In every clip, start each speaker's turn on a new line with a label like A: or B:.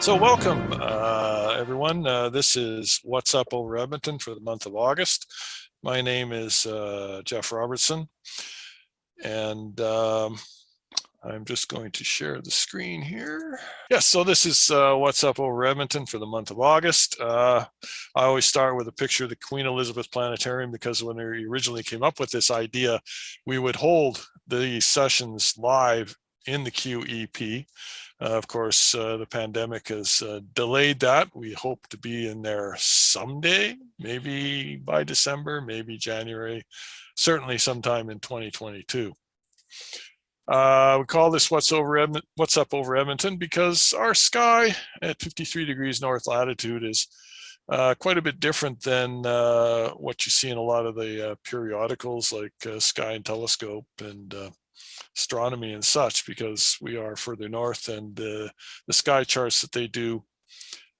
A: So welcome, everyone. This is What's Up over Edmonton for the month of August. My name is Jeff Robertson, and I'm just going to share the screen here. Yes, so this is What's Up over Edmonton for the month of August. I always start with a picture of the Queen Elizabeth Planetarium because when we originally came up with this idea, we would hold these sessions live in the QEP. Of course, the pandemic has delayed that. We hope to be in there someday, maybe by December, maybe January, certainly sometime in 2022. We call this What's Up over Edmonton because our sky at 53 degrees north latitude is quite a bit different than what you see in a lot of the periodicals like Sky and Telescope and astronomy and such, because we are further north, and the sky charts that they do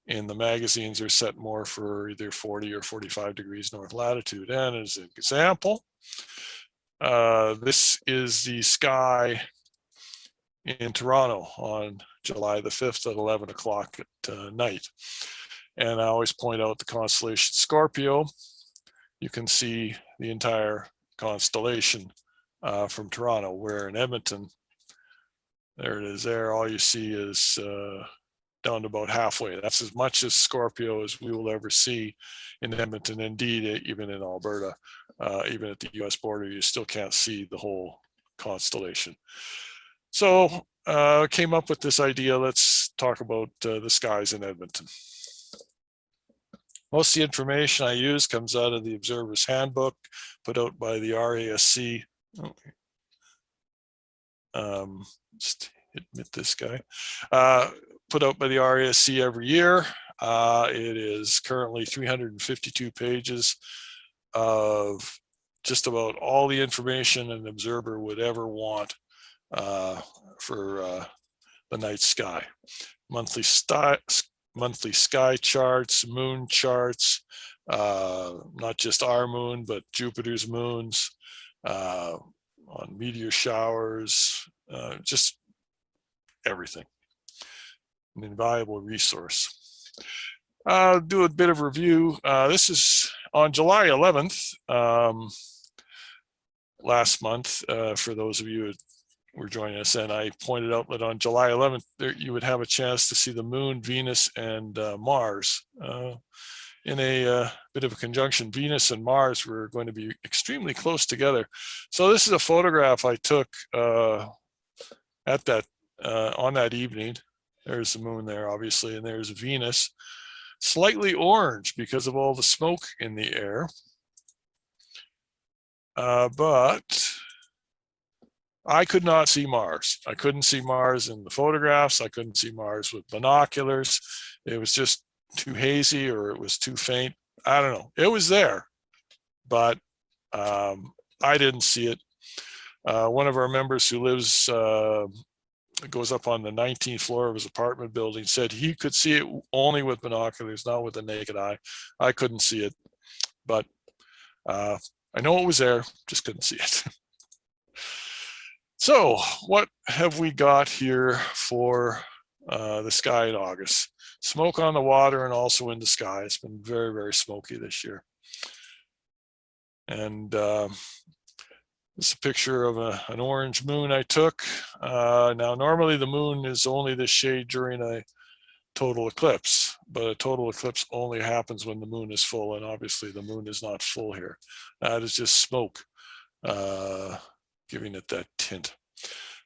A: in the magazines are set more for either 40 or 45 degrees north latitude. And as an example, this is the sky in Toronto on July the 5th at 11 o'clock at night. And I always point out the constellation Scorpio. You can see the entire constellation from Toronto, where in Edmonton, there it is there, all you see is down to about halfway. That's as much as Scorpio as we will ever see in Edmonton. Indeed, even in Alberta, even at the US border, you still can't see the whole constellation. So came up with this idea, let's talk about the skies in Edmonton. Most of the information I use comes out of the Observer's Handbook, put out by the RASC. Just admit this guy. Put out by the RASC every year. It is currently 352 pages of just about all the information an observer would ever want for the night sky. Monthly sky charts, moon charts, not just our moon, but Jupiter's moons, on meteor showers, just everything. An invaluable resource. Do a bit of review. This is on July 11th, last month, for those of you who were joining us, and I pointed out that on July 11th, you would have a chance to see the moon, Venus, and Mars in a bit of a conjunction. Venus and Mars were going to be extremely close together. So this is a photograph I took at that on that evening. There's the moon there, obviously, and there's Venus, slightly orange because of all the smoke in the air. But I could not see Mars. I couldn't see Mars in the photographs. I couldn't see Mars with binoculars. It was just too hazy, or it was too faint. I don't know. It was there, but I didn't see it. One of our members who lives, goes up on the 19th floor of his apartment building, said he could see it only with binoculars, not with the naked eye. I couldn't see it, but I know it was there, just couldn't see it. So what have we got here for the sky in August? Smoke on the water and also in the sky. It's been very, very smoky this year. And this is a picture of an orange moon I took. Now, normally the moon is only this shade during a total eclipse, but a total eclipse only happens when the moon is full, and obviously the moon is not full here. That is just smoke giving it that tint.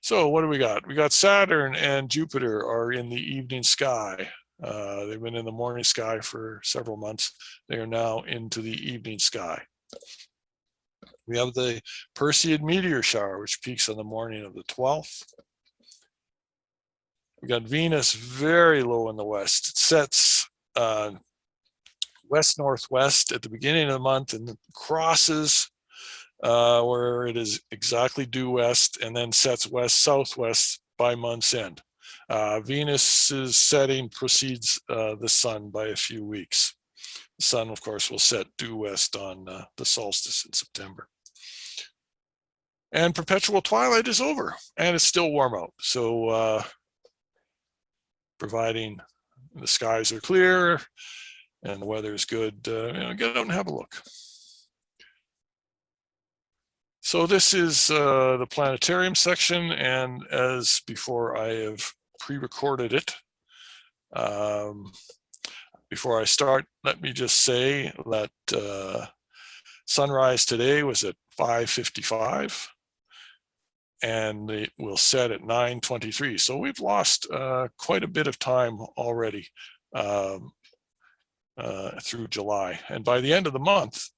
A: So what do we got? We got Saturn and Jupiter are in the evening sky. They've been in the morning sky for several months. They are now into the evening sky. We have the Perseid meteor shower, which peaks on the morning of the 12th. We got Venus very low in the west. It sets west-northwest at the beginning of the month and crosses where it is exactly due west, and then sets west-southwest by month's end. Venus's setting precedes the sun by a few weeks. The sun, of course, will set due west on the solstice in September. And perpetual twilight is over, and it's still warm out. So providing the skies are clear and the weather is good, get out and have a look. So this is the planetarium section, and as before, I have pre-recorded it. Before I start, let me just say that sunrise today was at 5:55, and it will set at 9:23. So we've lost quite a bit of time already through July. And by the end of the month,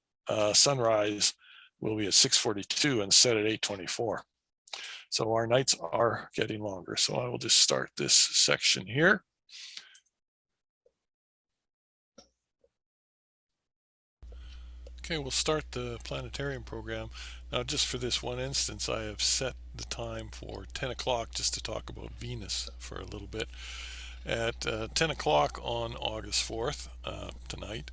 A: sunrise will be at 6:42 and set at 8:24. So our nights are getting longer. So I will just start this section here. Okay, we'll start the planetarium program. Now, just for this one instance, I have set the time for 10 o'clock just to talk about Venus for a little bit. At 10 o'clock on August 4th, tonight,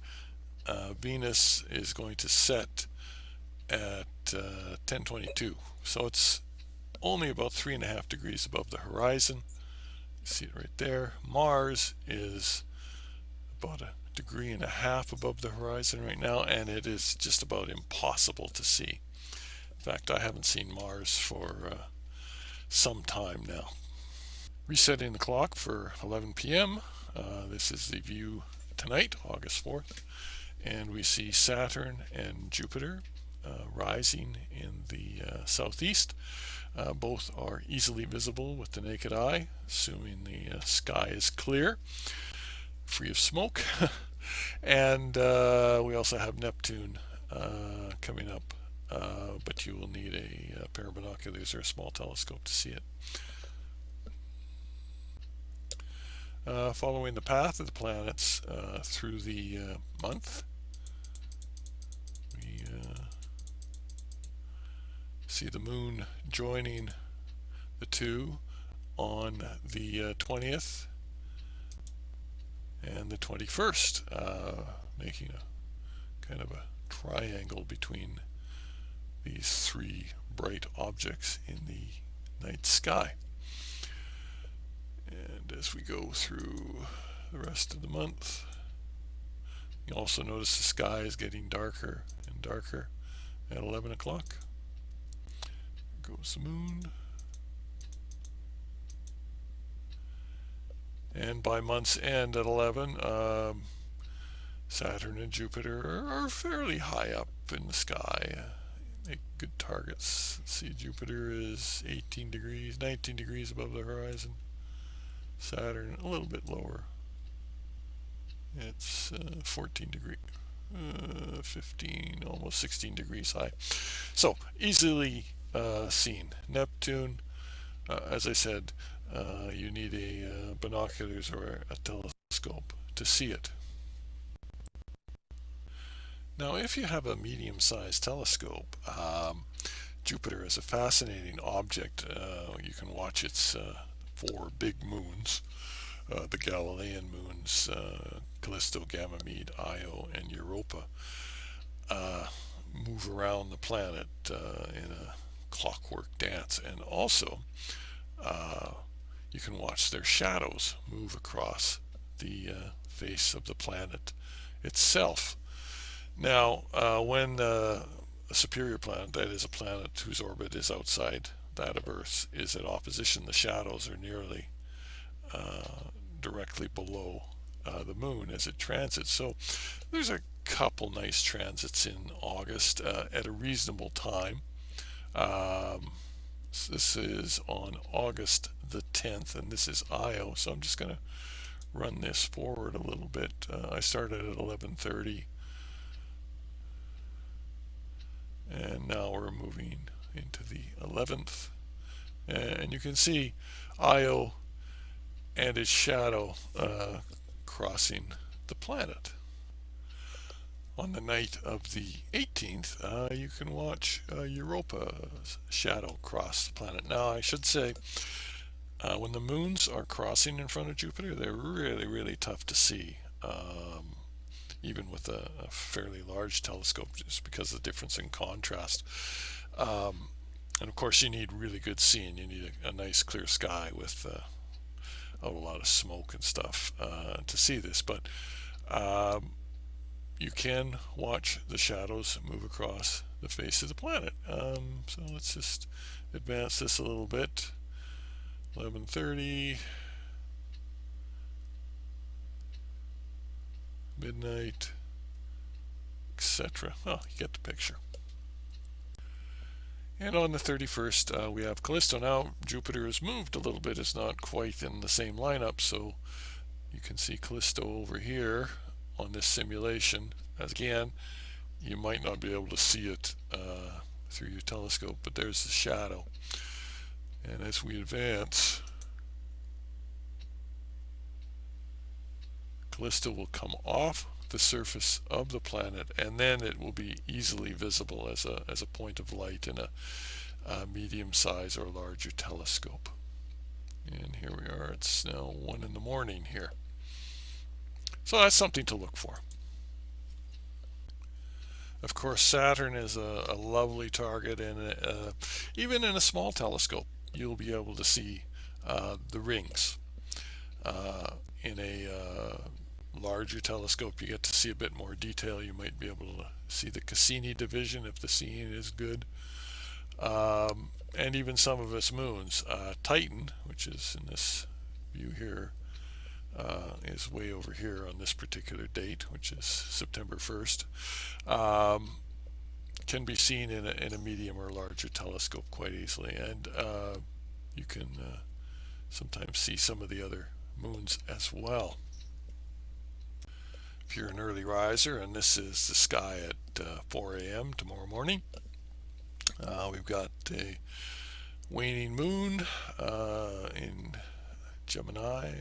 A: Venus is going to set at 10:22. So it's only about 3.5 degrees above the horizon. You see it right there. Mars is about 1.5 degrees above the horizon right now, and it is just about impossible to see. In fact, I haven't seen Mars for some time now. Resetting the clock for 11 p.m. This is the view tonight, August 4th, and we see Saturn and Jupiter rising in the southeast. Both are easily visible with the naked eye, assuming the sky is clear, free of smoke. And we also have Neptune coming up, but you will need a pair of binoculars or a small telescope to see it. Following the path of the planets through the month, we see the moon joining the two on the 20th and the 21st, making a kind of a triangle between these three bright objects in the night sky. And as we go through the rest of the month, you also notice the sky is getting darker and darker at 11 o'clock. Goes the moon. And by month's end at 11, Saturn and Jupiter are fairly high up in the sky. Make good targets. Let's see, Jupiter is 18 degrees, 19 degrees above the horizon. Saturn a little bit lower. It's 14 degrees, 15, almost 16 degrees high. So easily seen. Neptune, as I said, you need a binoculars or a telescope to see it. Now, if you have a medium-sized telescope, Jupiter is a fascinating object. You can watch its 4 big moons, the Galilean moons, Callisto, Ganymede, Io, and Europa, move around the planet in a clockwork dance. And also, you can watch their shadows move across the face of the planet itself. Now, when a superior planet, that is a planet whose orbit is outside that of Earth, is at opposition, the shadows are nearly directly below the moon as it transits. So there's a couple nice transits in August at a reasonable time. This is on August the 10th, and this is Io. So I'm just going to run this forward a little bit. I started at 11:30. And now we're moving into the 11th. And you can see Io and its shadow crossing the planet. On the night of the 18th, you can watch Europa's shadow cross the planet. Now, I should say, when the moons are crossing in front of Jupiter, they're really, really tough to see. Even with a fairly large telescope, just because of the difference in contrast. And of course, you need really good seeing. You need a nice clear sky with out a lot of smoke and stuff to see this, but you can watch the shadows move across the face of the planet. So let's just advance this a little bit. 11:30, midnight, etc. Well, you get the picture. And on the 31st, we have Callisto. Now, Jupiter has moved a little bit. It's not quite in the same lineup, so you can see Callisto over here on this simulation. As again, you might not be able to see it through your telescope, but there's the shadow. And as we advance, Callisto will come off the surface of the planet, and then it will be easily visible as a point of light in a medium size or larger telescope. And here we are. It's now 1 in the morning here. So that's something to look for. Of course, Saturn is a lovely target, and even in a small telescope, you'll be able to see the rings. In a larger telescope, you get to see a bit more detail. You might be able to see the Cassini division if the seeing is good, and even some of its moons. Titan, which is in this view here, is way over here on this particular date, which is September 1st. Can be seen in a medium or larger telescope quite easily, and you can sometimes see some of the other moons as well. If you're an early riser, and this is the sky at 4 a.m. tomorrow morning, we've got a waning moon in Gemini.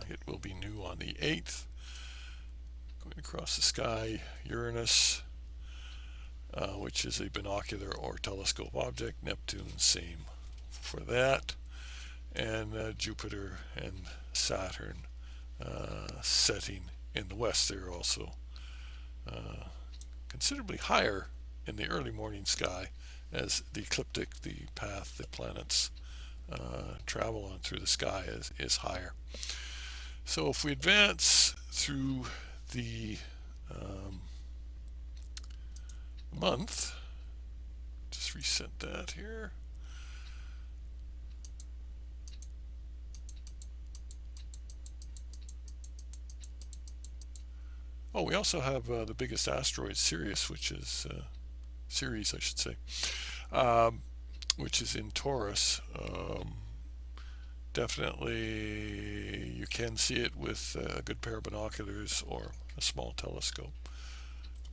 A: It will be new on the 8th. Going across the sky, Uranus, which is a binocular or telescope object. Neptune, same for that. And Jupiter and Saturn setting in the west. They're also considerably higher in the early morning sky, as the ecliptic, the path the planets travel on through the sky, is higher. So if we advance through the month, just reset that here. Oh, we also have the biggest asteroid, Sirius, which is Ceres, I should say, which is in Taurus. Definitely, you can see it with a good pair of binoculars or a small telescope.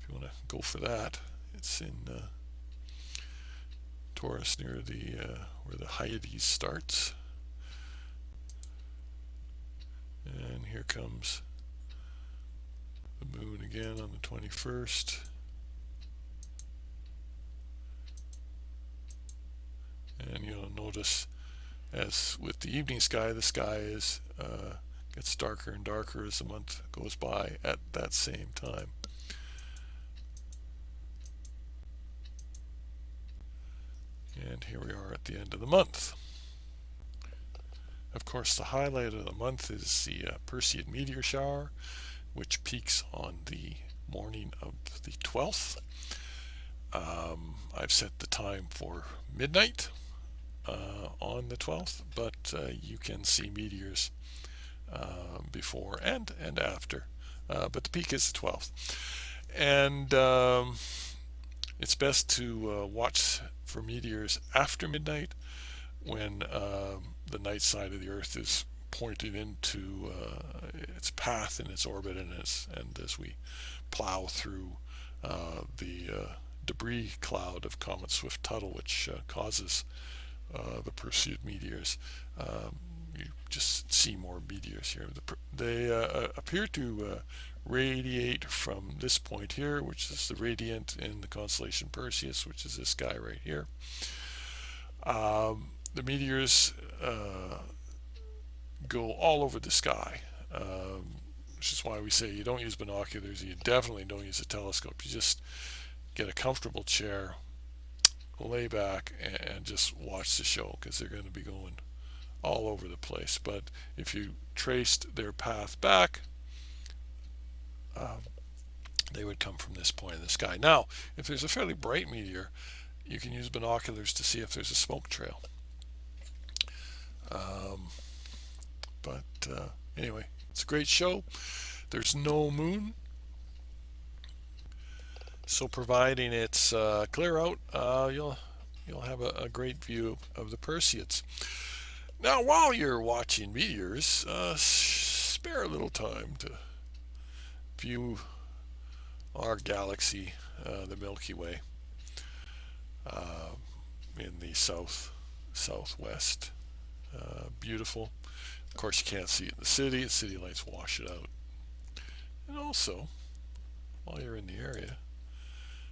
A: If you want to go for that, it's in Taurus near the where the Hyades starts. And here comes the moon again on the 21st. And you'll notice, as with the evening sky, the sky is gets darker and darker as the month goes by at that same time. And here we are at the end of the month. Of course, the highlight of the month is the Perseid meteor shower, which peaks on the morning of the 12th. I've set the time for midnight on the 12th, but you can see meteors before and after, but the peak is the 12th. And it's best to watch for meteors after midnight, when the night side of the Earth is pointed into its path in its orbit, and as we plow through the debris cloud of Comet Swift-Tuttle, which causes the Perseid meteors, you just see more meteors here. They appear to radiate from this point here, which is the radiant in the constellation Perseus, which is this guy right here. The meteors go all over the sky, which is why we say you don't use binoculars. You definitely don't use a telescope. You just get a comfortable chair, lay back, and just watch the show, because they're going to be going all over the place. But if you traced their path back, they would come from this point in the sky. Now, if there's a fairly bright meteor, you can use binoculars to see if there's a smoke trail. Um, but anyway, it's a great show. There's no moon, so providing it's clear out, you'll have a great view of the Perseids. Now, while you're watching meteors, spare a little time to view our galaxy, the Milky Way, in the southwest. Beautiful. Of course, you can't see it in the city. The city lights wash it out. And also, while you're in the area,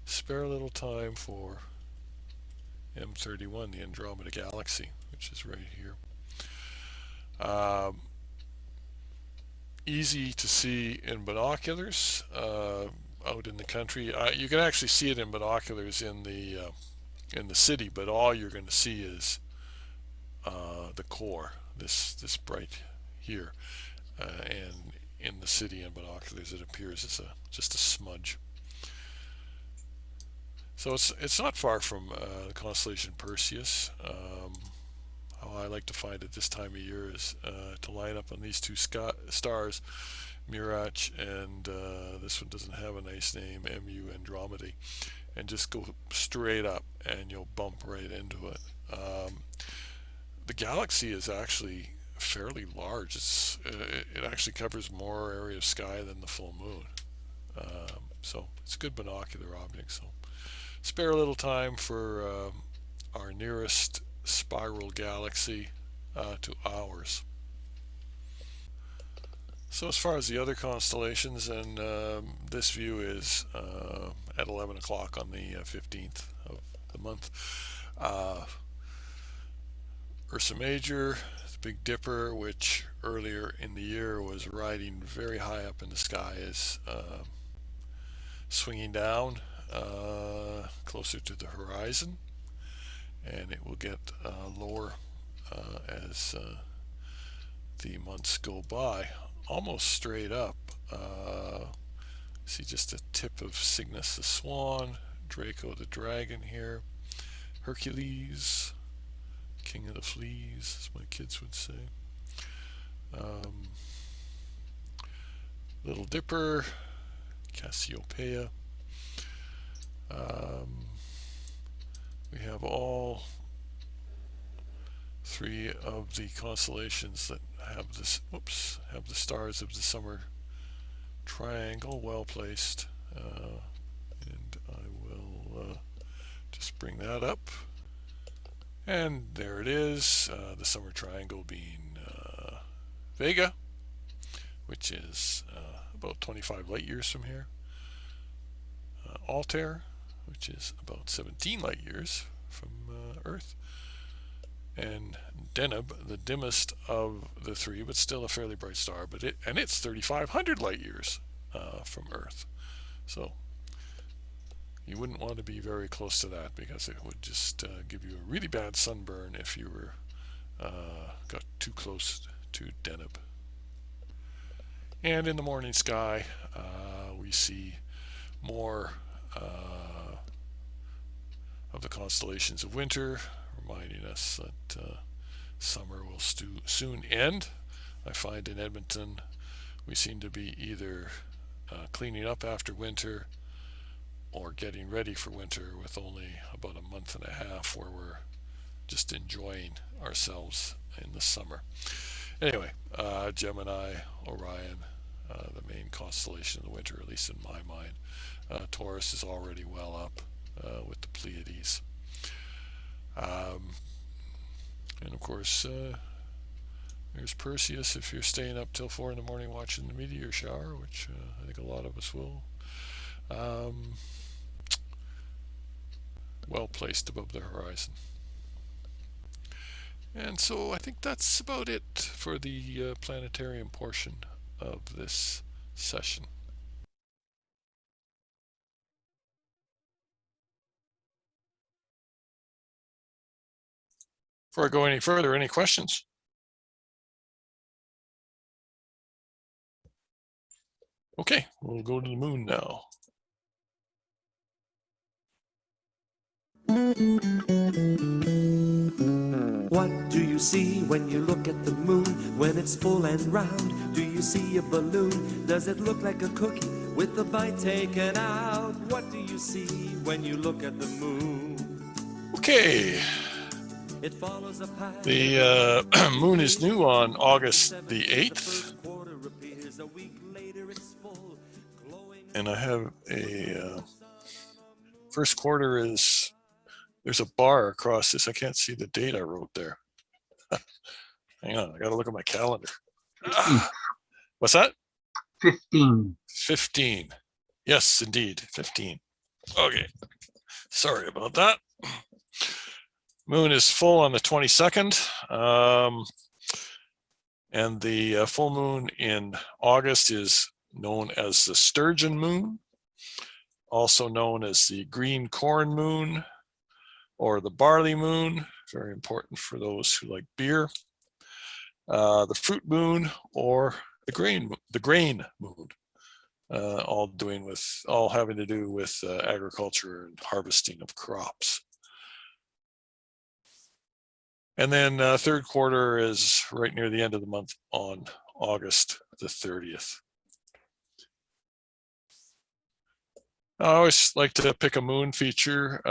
A: spare a little time for M31, the Andromeda Galaxy, which is right here. Easy to see in binoculars out in the country. You can actually see it in binoculars in the city, but all you're going to see is the core, this bright here, and in the city in binoculars it appears as just a smudge. So it's not far from the constellation Perseus. How I like to find it this time of year is to line up on these two stars, Mirach, and this one doesn't have a nice name, Mu Andromedae, and just go straight up and you'll bump right into it. The galaxy is actually fairly large. It actually covers more area of sky than the full moon. So it's a good binocular object. So spare a little time for our nearest spiral galaxy to ours. So as far as the other constellations, and this view is at 11 o'clock on the 15th of the month. Ursa Major, the Big Dipper, which earlier in the year was riding very high up in the sky, is swinging down closer to the horizon, and it will get lower as the months go by, almost straight up. See just a tip of Cygnus the Swan, Draco the Dragon here, Hercules, King of the Fleas, as my kids would say. Little Dipper, Cassiopeia. We have all three of the constellations that have this, have the stars of the summer triangle well placed, and I will just bring that up, and there it is, the summer triangle being Vega, which is about 25 light years from here, Altair, which is about 17 light years from Earth, and Deneb, the dimmest of the three, but still a fairly bright star, but it's 3,500 light years from Earth. So you wouldn't want to be very close to that, because it would just give you a really bad sunburn if you were got too close to Deneb. And in the morning sky, we see more of the constellations of winter, reminding us that summer will soon end. I find in Edmonton we seem to be either cleaning up after winter or getting ready for winter, with only about a month and a half where we're just enjoying ourselves in the summer. Anyway, Gemini, Orion, the main constellation of the winter, at least in my mind. Taurus is already well up with the Pleiades. And of course, there's Perseus if you're staying up till 4 in the morning watching the meteor shower, which I think a lot of us will. Well placed above the horizon. And so I think that's about it for the planetarium portion of this session. Before I go any further, any questions? Okay, we'll go to the moon now.
B: What do you see when you look at the moon? When it's full and round, do you see a balloon? Does it look like a cookie with the bite taken out? What do you see when you look at the moon?
A: Okay,
B: It follows a path.
A: the moon is new on August the 8th. And I have a first quarter is, there's a bar across this. I can't see the date I wrote there. Hang on, I gotta look at my calendar. What's that?
C: 15.
A: 15. Yes, indeed, 15. Okay, sorry about that. Moon is full on the 22nd. And the full moon in August is known as the sturgeon moon, also known as the green corn moon or the barley moon, very important for those who like beer, the fruit moon, or the grain moon, all having to do with agriculture and harvesting of crops. And then third quarter is right near the end of the month on August the 30th. I always like to pick a moon feature.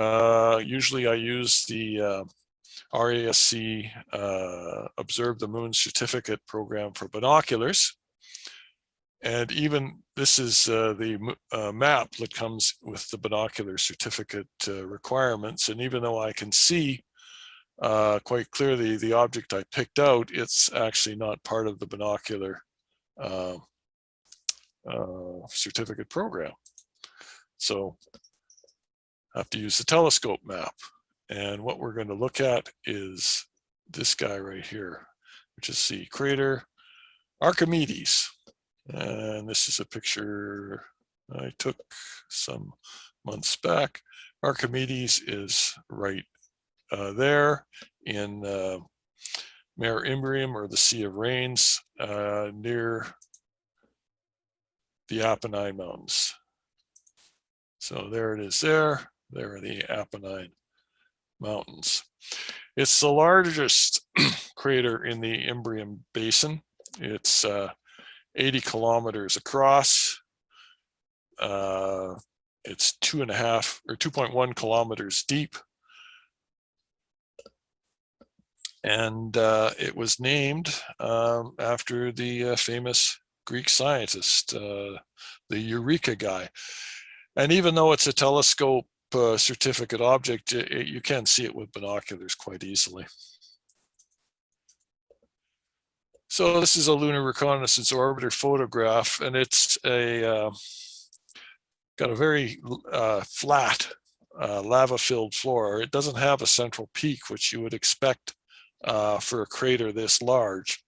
A: Usually I use the RASC Observe the Moon Certificate program for binoculars. And even this is the map that comes with the binocular certificate requirements. And even though I can see quite clearly the object I picked out, it's actually not part of the binocular certificate program. So I have to use the telescope map. And what we're going to look at is this guy right here, which is the crater Archimedes. And this is a picture I took some months back. Archimedes is right there in Mare Imbrium, or the Sea of Rains, near the Apennine Mountains. So there it is there. There are the Apennine Mountains. It's the largest crater in the Imbrium Basin. It's 80 kilometers across. It's 2.1 kilometers deep. And it was named after the famous Greek scientist, the Eureka guy. And even though it's a telescope certificate object, you can see it with binoculars quite easily. So this is a lunar reconnaissance orbiter photograph, and it's got a very flat lava-filled floor. It doesn't have a central peak, which you would expect for a crater this large.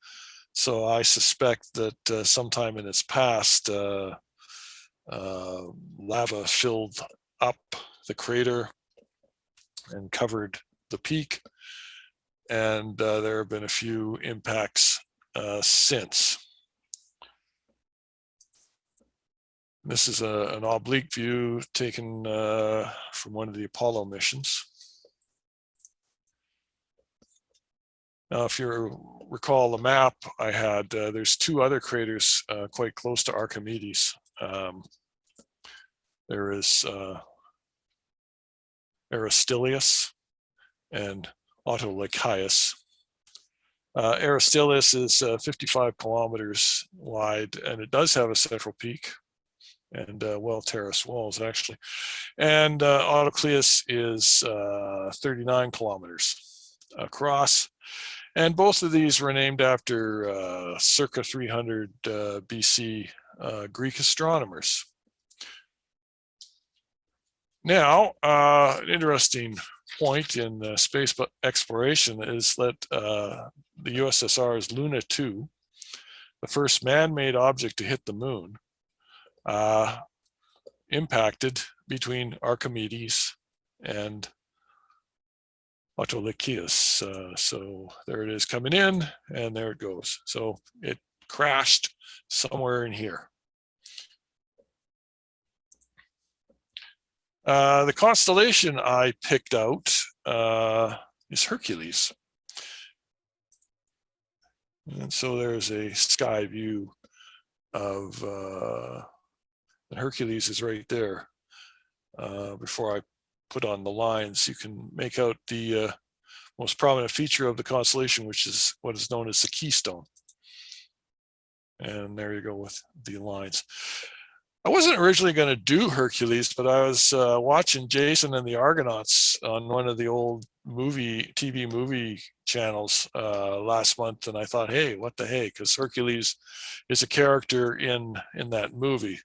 A: So I suspect that sometime in its past, lava filled up the crater and covered the peak, and there have been a few impacts since. This is an oblique view taken from one of the Apollo missions. Now, if you recall the map I had, there's two other craters quite close to Archimedes. There is Aristillus and Autolycus. Aristillus is 55 kilometers wide, and it does have a central peak and well-terraced walls, actually. And Autolycus is 39 kilometers across. And both of these were named after circa 300 BC Greek astronomers. Now, an interesting point in space exploration is that the USSR's Luna 2, the first man-made object to hit the moon, impacted between Archimedes and Autolycus. So there it is coming in, and there it goes. So it crashed somewhere in here. The constellation I picked out is Hercules. And so there's a sky view of Hercules is right there. Before I put on the lines, you can make out the most prominent feature of the constellation, which is what is known as the keystone. And there you go with the lines. I wasn't originally going to do Hercules, but I was watching Jason and the Argonauts on one of the old TV movie channels last month, and I thought, hey, what the hey? Because Hercules is a character in that movie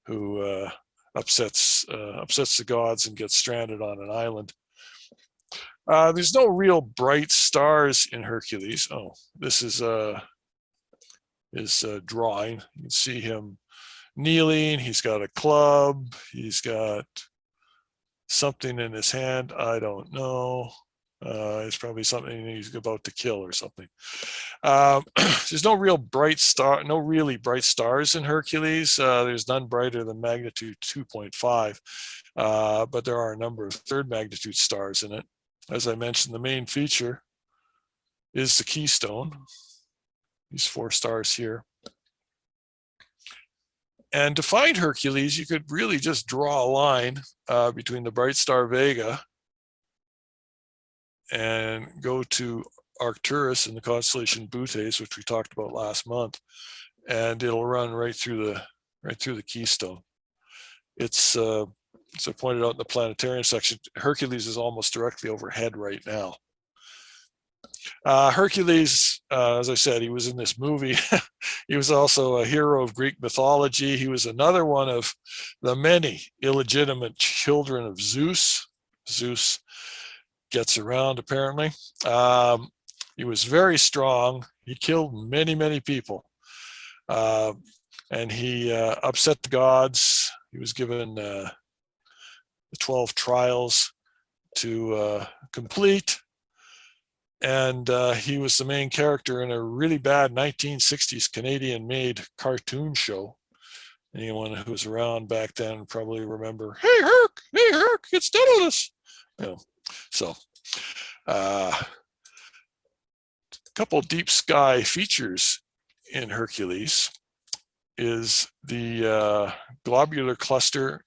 A: who upsets the gods and gets stranded on an island. There's no real bright stars in Hercules. Oh, this is his drawing. You can see him kneeling. He's got a club. He's got something in his hand. I don't know. It's probably something he's about to kill or something. There's no really bright stars in Hercules. There's none brighter than magnitude 2.5, but there are a number of third magnitude stars in it. As I mentioned, the main feature is the keystone. These 4 stars here. And to find Hercules, you could really just draw a line between the bright star Vega and go to Arcturus in the constellation Bootes, which we talked about last month, and it'll run right through the keystone. It's as I pointed out in the planetarium section, Hercules is almost directly overhead right now. Hercules, as I said, he was in this movie. He was also a hero of Greek mythology. He was another one of the many illegitimate children of Zeus. Zeus gets around, apparently. He was very strong. He killed many, many people. And he upset the gods. He was given the 12 trials to complete. And he was the main character in a really bad 1960s Canadian-made cartoon show. Anyone who was around back then probably remember, hey, Herc, it's Daedalus. You know, so a couple deep sky features in Hercules is the globular cluster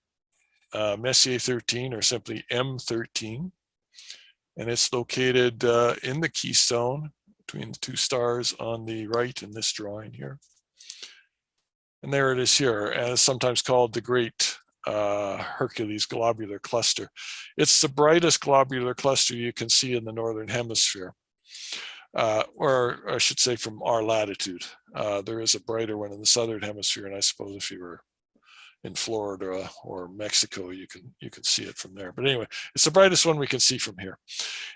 A: Messier 13, or simply M13. And it's located in the keystone between the 2 stars on the right in this drawing here. And there it is here, as sometimes called the Great Hercules Globular Cluster. It's the brightest globular cluster you can see in the Northern Hemisphere, or I should say from our latitude. There is a brighter one in the Southern Hemisphere, and I suppose if you were in Florida or Mexico, you can see it from there. But anyway, it's the brightest one we can see from here.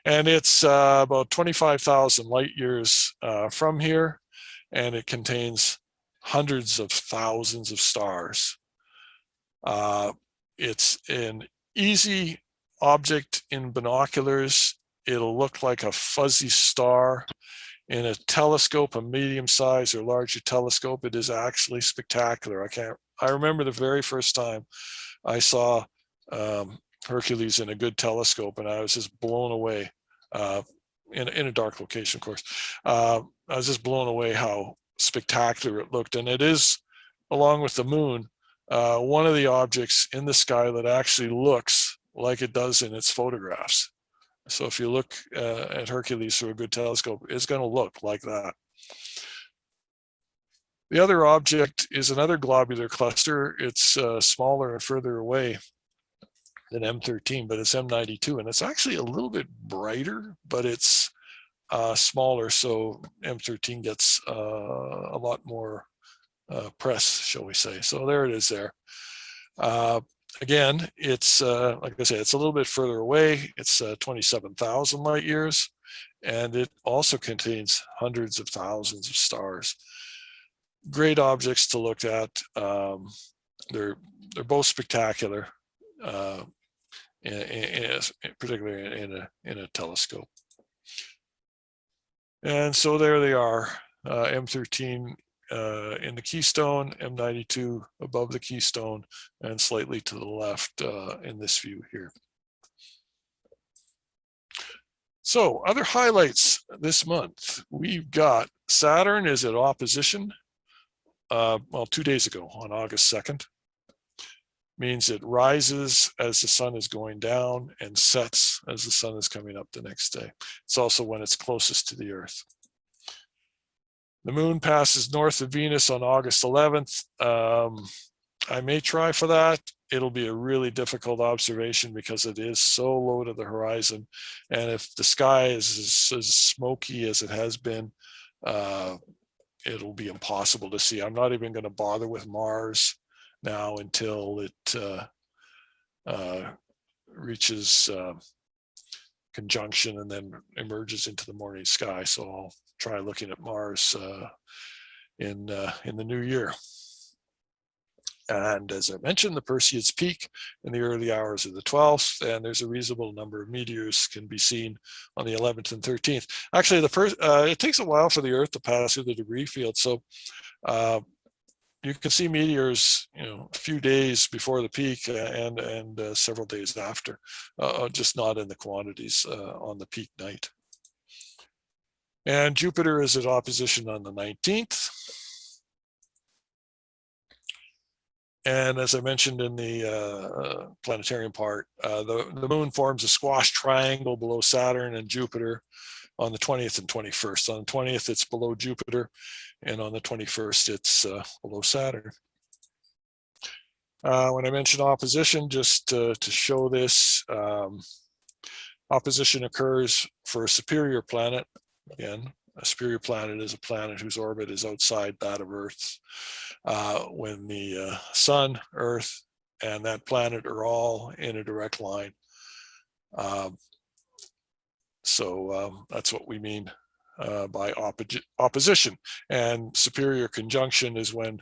A: And it's about 25,000 light years from here, and it contains hundreds of thousands of stars. It's an easy object in binoculars. It'll look like a fuzzy star. In a telescope, a medium size or larger telescope, it is actually spectacular. I remember the very first time I saw Hercules in a good telescope, and I was just blown away in a dark location, of course. I was just blown away how spectacular it looked. And it is, along with the moon, one of the objects in the sky that actually looks like it does in its photographs. So if you look at Hercules through a good telescope, it's going to look like that. The other object is another globular cluster. It's smaller and further away than M13, but it's M92, and it's actually a little bit brighter, but it's smaller, so M13 gets a lot more press, shall we say. So there it is there. Again, it's like I said, it's a little bit further away. It's 27,000 light years, and it also contains hundreds of thousands of stars. Great objects to look at. They're both spectacular, particularly in a telescope. And so there they are. M13 in the keystone, M92 above the keystone, and slightly to the left in this view here. So other highlights this month, we've got Saturn is at opposition, well, 2 days ago on August 2nd. Means it rises as the sun is going down and sets as the sun is coming up the next day. It's also when it's closest to the Earth. The moon passes north of Venus on August 11th. I may try for that. It'll be a really difficult observation because it is so low to the horizon. And if the sky is as smoky as it has been, it'll be impossible to see. I'm not even going to bother with Mars now until it reaches conjunction and then emerges into the morning sky. So I'll try looking at Mars in the new year. And as I mentioned, the Perseids peak in the early hours of the 12th, and there's a reasonable number of meteors can be seen on the 11th and 13th. Actually, it takes a while for the Earth to pass through the debris field, so you can see meteors, a few days before the peak and several days after, just not in the quantities on the peak night. And Jupiter is at opposition on the 19th. And as I mentioned in the planetarium part, the moon forms a squash triangle below Saturn and Jupiter on the 20th and 21st. On the 20th, it's below Jupiter, and on the 21st, it's below Saturn. When I mention opposition, just to show this, opposition occurs for a superior planet. Again, a superior planet is a planet whose orbit is outside that of Earth's. When the Sun, Earth, and that planet are all in a direct line. So that's what we mean by opposition. And superior conjunction is when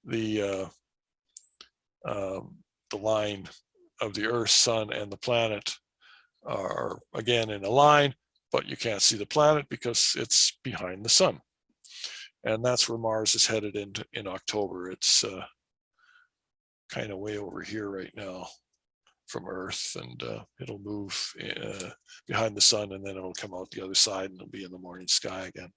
A: the line of the Earth, Sun, and the planet are again in a line, but you can't see the planet because it's behind the Sun. And that's where Mars is headed in October. It's kind of way over here right now from Earth, and it'll move behind the Sun, and then it'll come out the other side and it'll be in the morning sky again.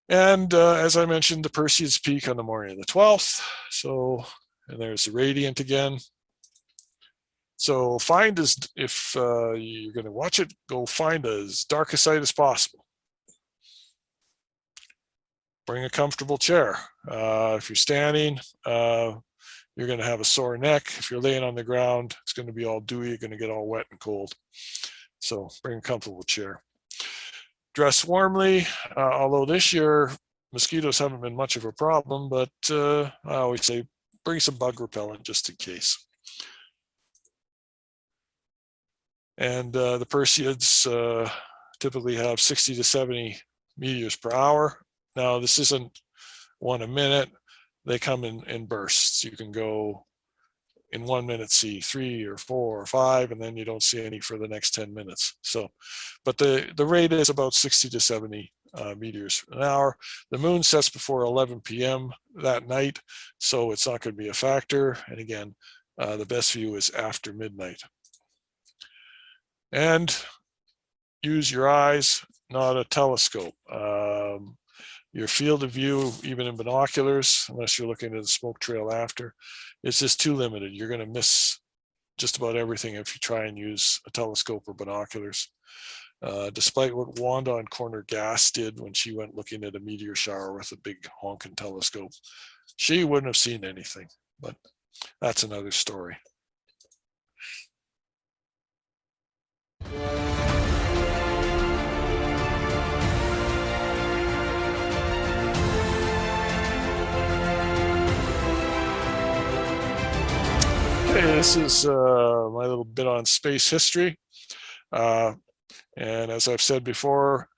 A: And as I mentioned, the Perseids peak on the morning of the 12th. So, and there's the radiant again. So find if you're going to watch it, go find as dark a site as possible. Bring a comfortable chair. If you're standing, you're going to have a sore neck. If you're laying on the ground, it's going to be all dewy. You're going to get all wet and cold. So bring a comfortable chair. Dress warmly, although this year mosquitoes haven't been much of a problem, but I always say bring some bug repellent just in case. And the Perseids typically have 60 to 70 meteors per hour. Now, this isn't one a minute. They come in bursts. You can go in 1 minute, see 3 or 4 or 5, and then you don't see any for the next 10 minutes. So, but the rate is about 60 to 70 meteors an hour. The moon sets before 11 p.m. that night, so it's not going to be a factor. And again, the best view is after midnight. And use your eyes, not a telescope. Your field of view, even in binoculars, unless you're looking at the smoke trail after, it's just too limited. You're going to miss just about everything if you try and use a telescope or binoculars. Despite what Wanda on Corner Gas did when she went looking at a meteor shower with a big honking telescope, she wouldn't have seen anything, but that's another story. Okay, this is my little bit on space history. And as I've said before,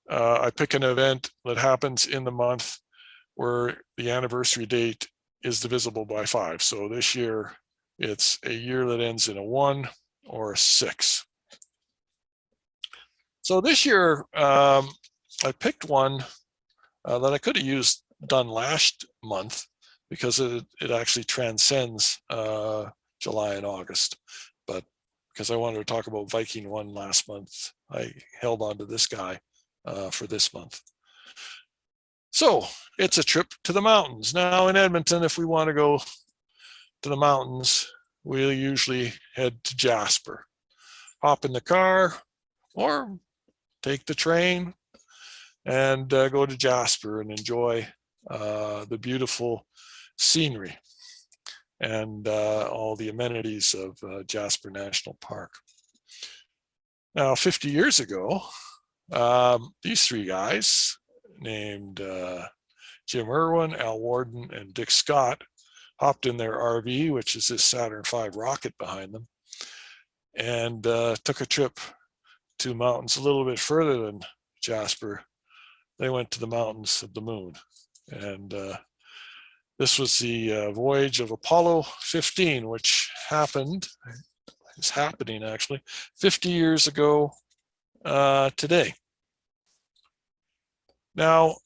A: I pick an event that happens in the month where the anniversary date is divisible by 5. So this year, it's a year that ends in a 1 or a 6. So this year, I picked one that I could have done last month, because it actually transcends July and August. But because I wanted to talk about Viking 1 last month, I held on to this guy for this month. So it's a trip to the mountains. Now in Edmonton, if we want to go to the mountains, we'll usually head to Jasper. Hop in the car or take the train and go to Jasper and enjoy the beautiful scenery and all the amenities of Jasper National Park. Now, 50 years ago, these three guys named Jim Irwin, Al Warden, and Dick Scott hopped in their RV, which is this Saturn V rocket behind them, and took a trip to mountains a little bit further than Jasper. They went to the mountains of the moon. And this was the voyage of Apollo 15, which is happening actually 50 years ago today. Now,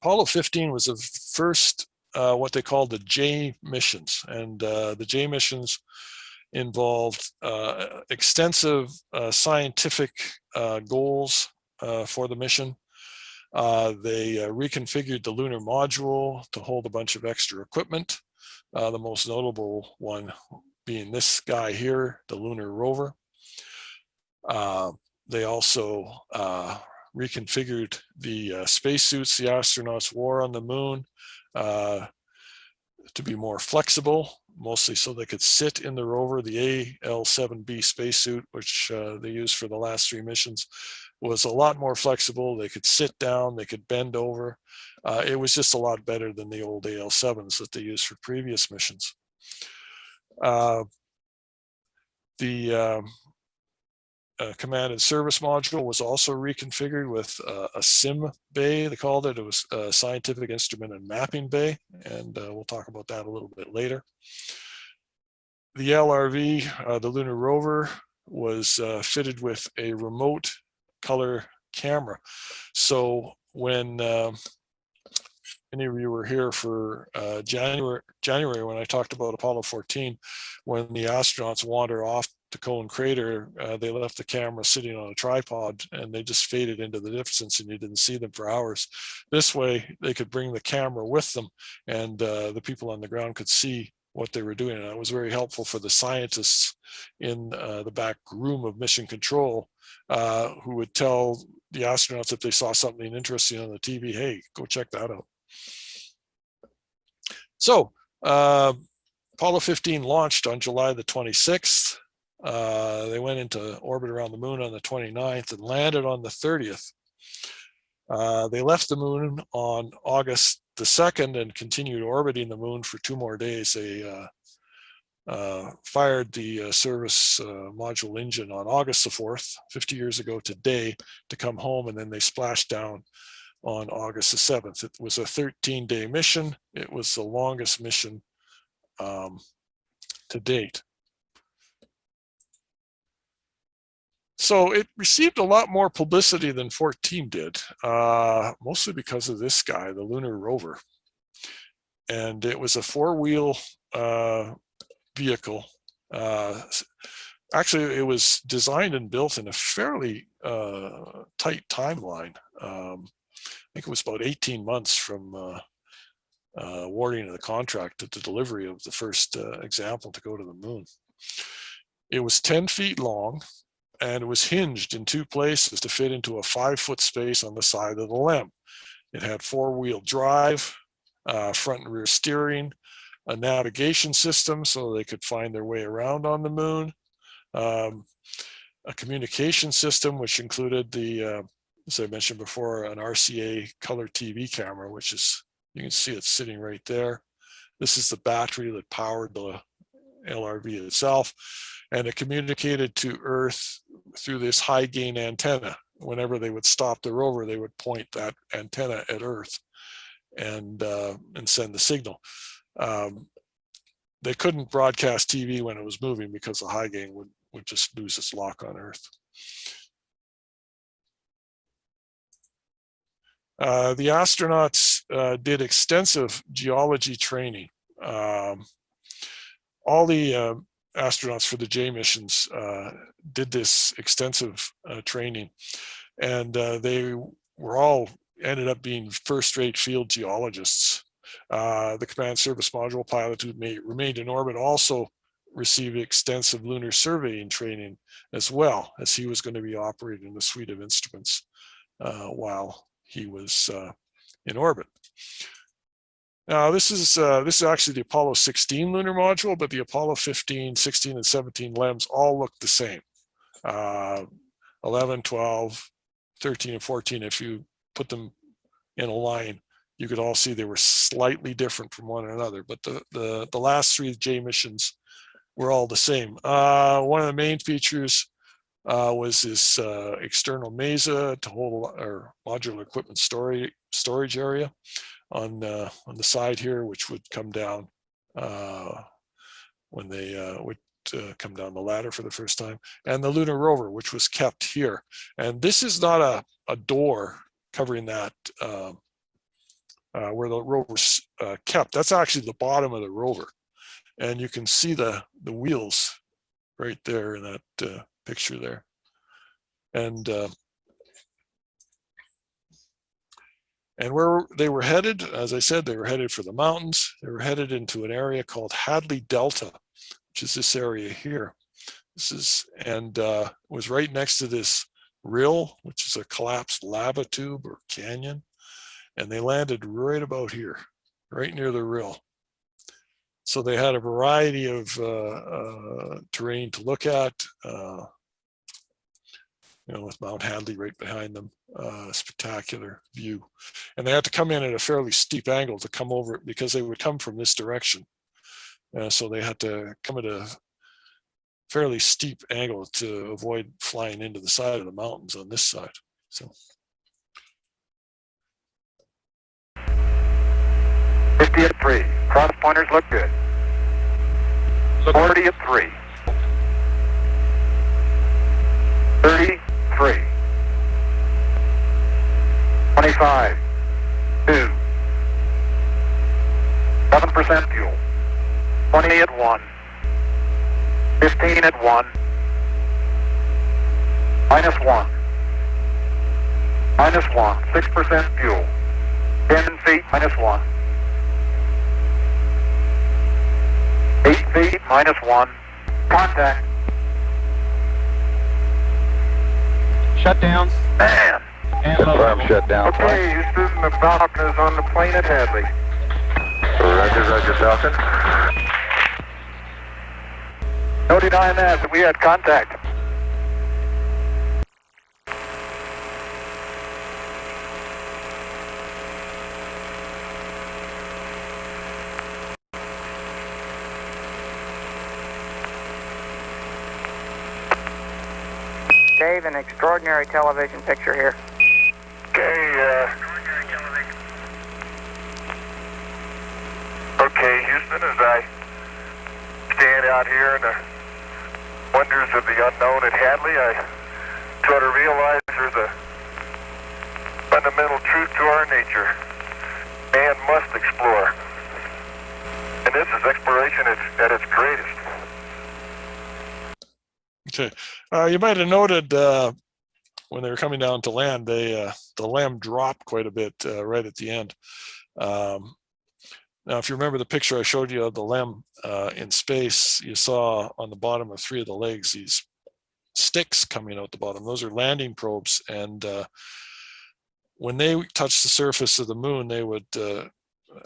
A: Apollo 15 was the first what they called the J missions, and the J missions involved extensive scientific goals for the mission. They reconfigured the lunar module to hold a bunch of extra equipment. The most notable one being this guy here, the lunar rover. They also reconfigured the spacesuits the astronauts wore on the moon to be more flexible, mostly so they could sit in the rover. The AL-7B spacesuit, which they used for the last three missions, was a lot more flexible. They could sit down, they could bend over. It was just a lot better than the old AL-7s that they used for previous missions. The command and service module was also reconfigured with a SIM bay, they called it. It was a scientific instrument and mapping bay, and we'll talk about that a little bit later. The LRV, the lunar rover, was fitted with a remote color camera. So when any of you were here for January when I talked about Apollo 14, when the astronauts wander off to Cone Crater, they left the camera sitting on a tripod and they just faded into the distance and you didn't see them for hours. This way they could bring the camera with them and the people on the ground could see what they were doing. And it was very helpful for the scientists in the back room of mission control who would tell the astronauts if they saw something interesting on the TV, hey, go check that out. So Apollo 15 launched on July the 26th. They went into orbit around the moon on the 29th and landed on the 30th. They left the moon on August the 2nd and continued orbiting the moon for 2 more days. They fired the service module engine on August the 4th, 50 years ago today, to come home, and then they splashed down on August the 7th. It was a 13-day mission. It was the longest mission to date. So it received a lot more publicity than 14 did, mostly because of this guy, the lunar rover. And it was a 4-wheel vehicle. Actually, it was designed and built in a fairly tight timeline. I think it was about 18 months from awarding of the contract to the delivery of the first example to go to the moon. It was 10 feet long, and it was hinged in 2 places to fit into a 5-foot space on the side of the LEM. It had 4-wheel drive, front and rear steering, a navigation system so they could find their way around on the moon, a communication system which included the, as I mentioned before, an RCA color TV camera, which is, you can see it sitting right there. This is the battery that powered the LRV itself, and it communicated to Earth through this high gain antenna. Whenever they would stop the rover, they would point that antenna at Earth and send the signal. They couldn't broadcast TV when it was moving because the high gain would just lose its lock on Earth. The astronauts did extensive geology training. All the astronauts for the J missions did this extensive training, and they were all ended up being first-rate field geologists. The command service module pilot who remained in orbit also received extensive lunar surveying training as well, as he was going to be operating the suite of instruments while he was in orbit. Now, this is actually the Apollo 16 lunar module, but the Apollo 15, 16, and 17 LEMs all look the same. 11, 12, 13, and 14, if you put them in a line, you could all see they were slightly different from one another, but the last three J missions were all the same. One of the main features was this external mesa to hold our modular equipment storage area on the side here, which would come down when they would come down the ladder for the first time, and the lunar rover, which was kept here. And this is not a door covering that where the rover's kept. That's actually the bottom of the rover, and you can see the wheels right there in that picture there. And where they were headed, as I said, they were headed for the mountains. They were headed into an area called Hadley Delta, which is this area here. This is, and was right next to this rill, which is a collapsed lava tube or canyon. And they landed right about here, right near the rill. So they had a variety of terrain to look at, with Mount Hadley right behind them, spectacular view. And they had to come in at a fairly steep angle to come over it because they would come from this direction. So they had to come at a fairly steep angle to avoid flying into the side of the mountains on this side. So.
C: 50 at 3. Cross pointers look good. 40 at 3. 33. 25. 2. 7% fuel. 20 at 1. 15 at 1. Minus 1. Minus 1. 6% fuel. 10 feet minus 1. 8 feet minus 1. Contact.
D: Shut down.
C: Man.
D: And
C: Confirm shut down. Okay, Houston, the Falcon is on the plane at Hadley. Roger, Roger, Falcon. No denying that we had contact.
E: Dave, an extraordinary television picture here.
C: Okay, Houston, as I stand out here in the wonders of the unknown at Hadley, I try to realize there's a fundamental truth to our nature. Man must explore. And this is exploration at its greatest.
A: Okay, you might have noted when they were coming down to land, the LEM dropped quite a bit right at the end. Now, if you remember the picture I showed you of the LEM in space, you saw on the bottom of 3 of the legs these sticks coming out the bottom. Those are landing probes, and when they touched the surface of the moon, they would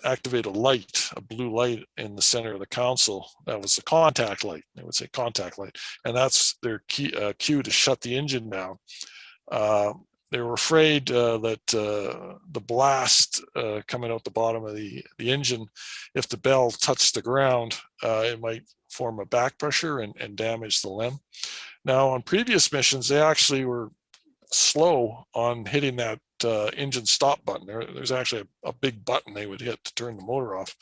A: activate a light, a blue light in the center of the console. That was the contact light. They would say contact light, and that's their cue to shut the engine down. They were afraid that the blast coming out the bottom of the engine, if the bell touched the ground, it might form a back pressure and damage the LEM. Now, on previous missions, they actually were slow on hitting that engine stop button. There's actually a big button they would hit to turn the motor off.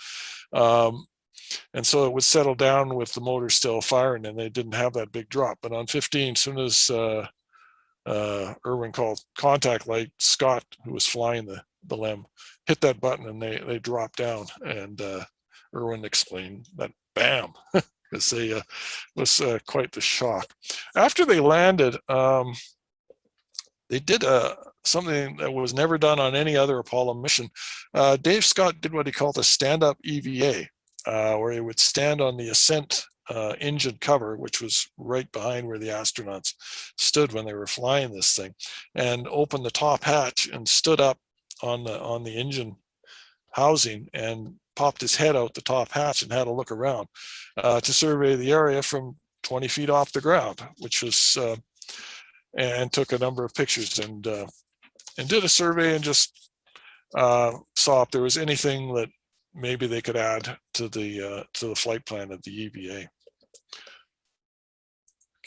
A: And so it would settle down with the motor still firing, and they didn't have that big drop. But on 15, as soon as Irwin called contact light, Scott, who was flying the the LEM, hit that button and they dropped down. And Erwin explained that, bam, because they was quite the shock. After they landed, they did something that was never done on any other Apollo mission. Dave Scott did what he called a stand-up EVA, where he would stand on the ascent engine cover, which was right behind where the astronauts stood when they were flying this thing, and opened the top hatch and stood up on the engine housing and popped his head out the top hatch and had a look around to survey the area from 20 feet off the ground, which was and took a number of pictures and did a survey and just saw if there was anything that maybe they could add to the flight plan of the EVA.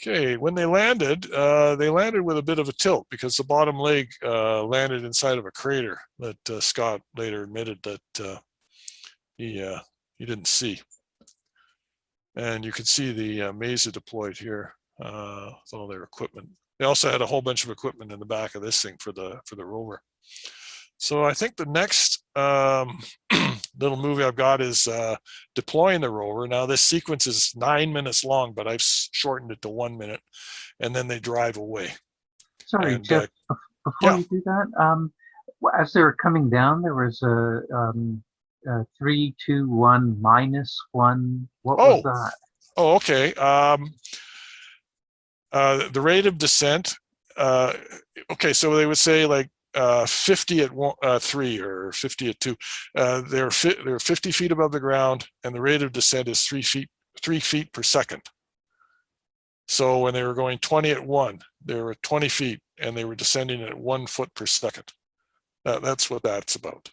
A: Okay, when they landed with a bit of a tilt because the bottom leg landed inside of a crater that Scott later admitted that he didn't see. And you can see the Mesa deployed here with all their equipment. They also had a whole bunch of equipment in the back of this thing for the rover. So I think the next little movie I've got is deploying the rover. Now this sequence is 9 minutes long, but I've shortened it to 1 minute, and then they drive away.
D: Sorry,
A: And,
D: Jeff, before
A: yeah.
D: you do that, as they were coming down, there was a 3, 2, 1, -1. What was that?
A: Oh, okay. The rate of descent. Okay, so they would say like 50 at 3 or 50 at 2. They're 50 feet above the ground, and the rate of descent is 3 feet per second. So when they were going 20 at 1, they were at 20 feet, and they were descending at 1 foot per second. That's what that's about.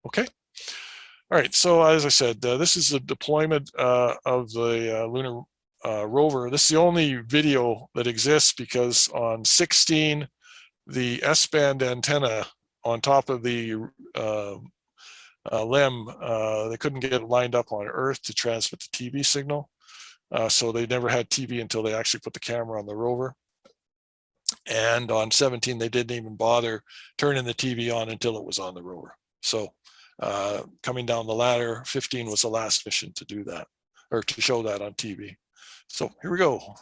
A: Okay. All right. So as I said, this is the deployment of the lunar rover. This is the only video that exists because on 16, the S-band antenna on top of the LEM, they couldn't get it lined up on Earth to transmit the TV signal. So they never had TV until they actually put the camera on the rover. And on 17, they didn't even bother turning the TV on until it was on the rover. So coming down the ladder, 15 was the last mission to do that, or to show that on TV. So here we go.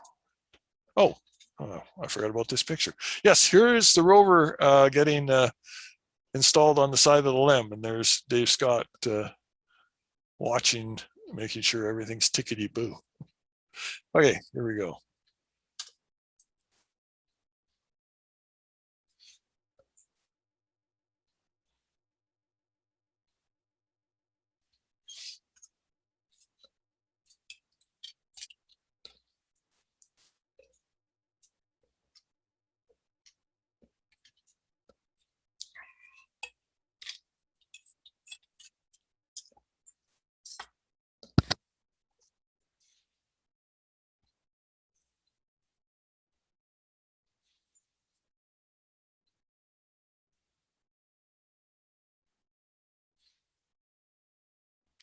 A: Oh, I forgot about this picture. Yes, here is the rover getting installed on the side of the LEM, and there's Dave Scott watching, making sure everything's tickety-boo. Okay, here we go.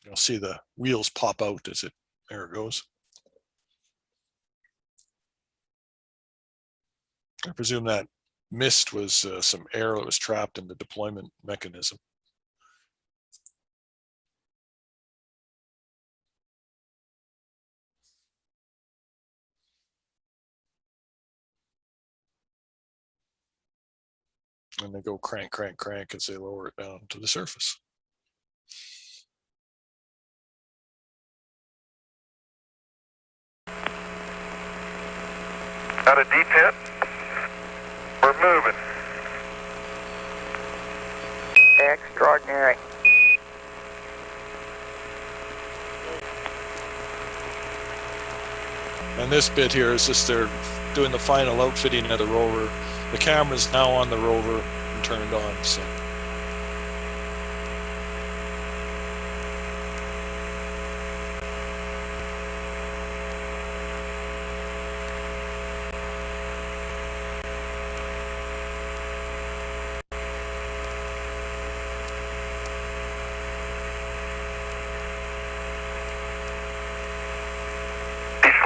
A: You'll see the wheels pop out as there it goes. I presume that mist was some air that was trapped in the deployment mechanism. And they go crank, crank, crank as they lower it down to the surface.
C: Out of detent. We're moving.
E: Extraordinary.
A: And this bit here is just they're doing the final outfitting of the rover. The camera's now on the rover and turned on, so.